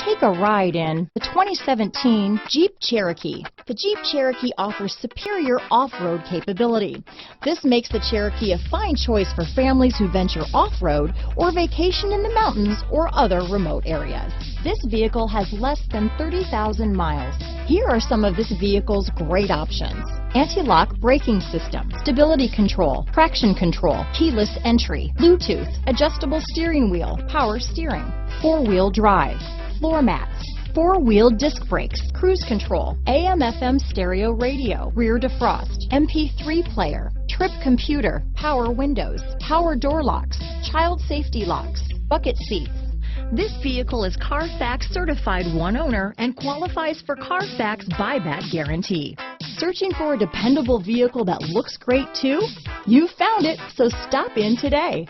Take a ride in the 2017 Jeep Cherokee. The Jeep Cherokee offers superior off-road capability. This makes the Cherokee a fine choice for families who venture off-road or vacation in the mountains or other remote areas. This vehicle has less than 30,000 miles. Here are some of this vehicle's great options: anti-lock braking system, stability control, traction control, keyless entry, Bluetooth, adjustable steering wheel, power steering, four-wheel drive, floor mats, four-wheel disc brakes, cruise control, AM/FM stereo radio, rear defrost, MP3 player, trip computer, power windows, power door locks, child safety locks, bucket seats. This vehicle is CARFAX certified one owner and qualifies for CARFAX buyback guarantee. Searching for a dependable vehicle that looks great too? You found it, so stop in today.